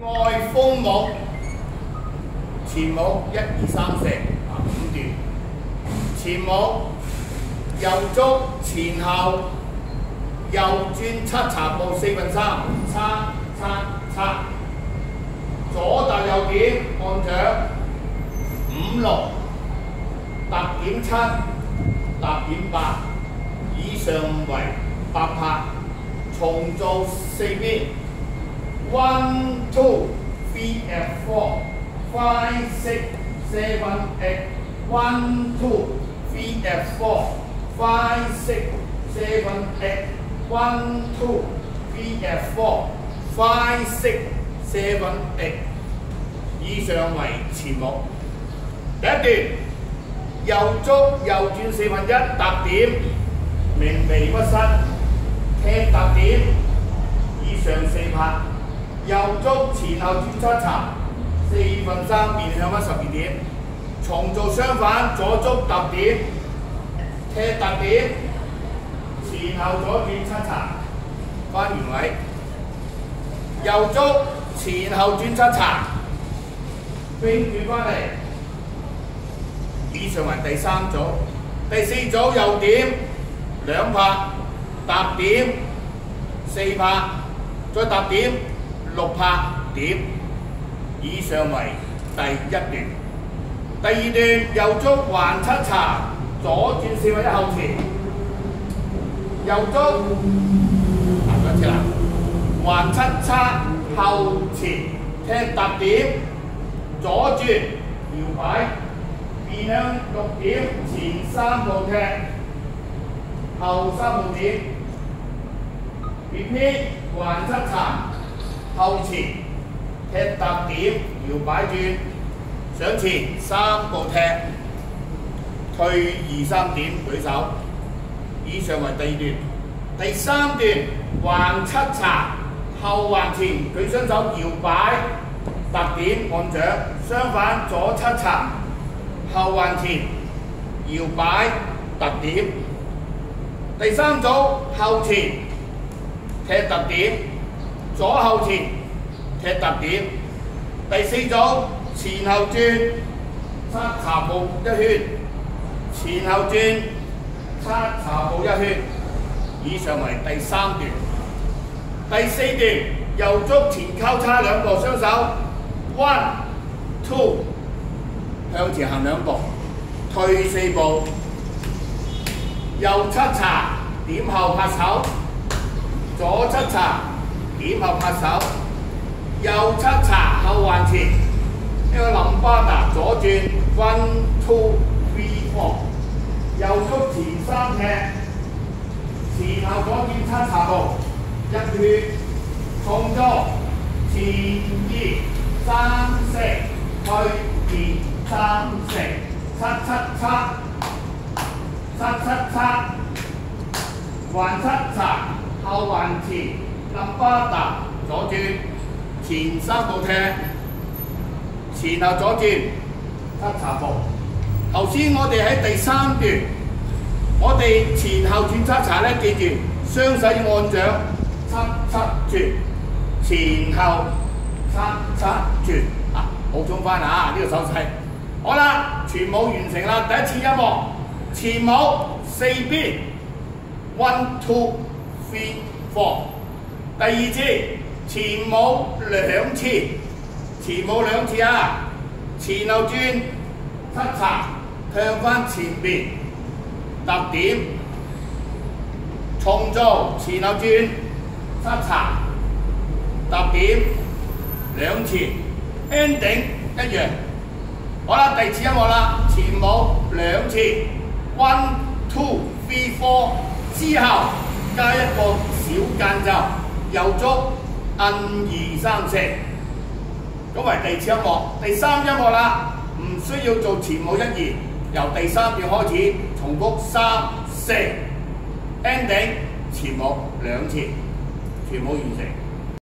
外風舞，前舞1、2、3、45段，前舞右足前後右轉七茶步4/3，叉叉叉，左踏右點按掌5、6，踏點7，踏點8，以上為8拍，重做4遍。1, 2, 3 and 4, 5, 6, 7, 8. 1, 2, 3 and 4, 5, 6, 7, 8. 1, 2, 3 and 4, 5, 6, 7, 8. 以上為前舞。第一段，右足右轉1/4，踏點，明鼻屈膝，踢踏點，以上4拍。右足前後轉七茶4/3，面向屈12點。重做相反，左足踏點，踢踏點，前後左轉七茶，翻原位。右足前後轉七茶，並轉翻嚟。以上為第三組。第4組右點2拍，踏點4拍，再踏點6拍點。以上為第一段。第二段右足橫七茶，左轉4/1後前。右足再次啦，橫七叉後前，踢踏點，左轉搖擺，面向6點，前3步踢，後3步點。repeat 橫七茶後前，踢踏點，搖擺轉，上前3步踢，退2、3點舉手。以上為第二段。第三段橫七茶後橫前，舉雙手搖擺，踏點按掌。相反，左七茶後橫前，搖擺踏點。第三組後前踢踏點，左後前踢踏點。第四組前後轉七茶步1圈，前後轉七茶步1圈。以上為第三段。第四段右足前交叉2步，雙手 1, 2向前行2步，退4步，右七茶點後拍手，左七茶點後拍手，右七茶後橫前，一個淋巴達左轉 1, 2, 3, 4，右足前3踢，前後左轉七茶步1圈，重做前2、3、4，退2、3、4，七七七，七七七，橫七茶後橫前，淋巴達左轉，前3步踢，前後左轉七茶步。頭先我哋喺第三段，我哋前後轉七茶咧，記住雙手要按掌，七轉，前後七轉啊！補充翻啊，呢個手勢。好啦，全舞完成啦。第一次音樂，前舞4邊 1, 2, 3, 4。第二次前舞2次，前舞2次啊，前後轉七茶，向翻前邊。踏點，重做前後轉七茶，踏點2次 ，ending 一樣。好啦，第二次音樂啦，前舞2次 1, 2, 3, 4，之後加一個小間奏，右足按2、3、4，咁為第二次音樂。第三音樂啦，唔需要做前舞1、2。由第三段開始，重複3、4 ，ending 前舞2次，全部完成。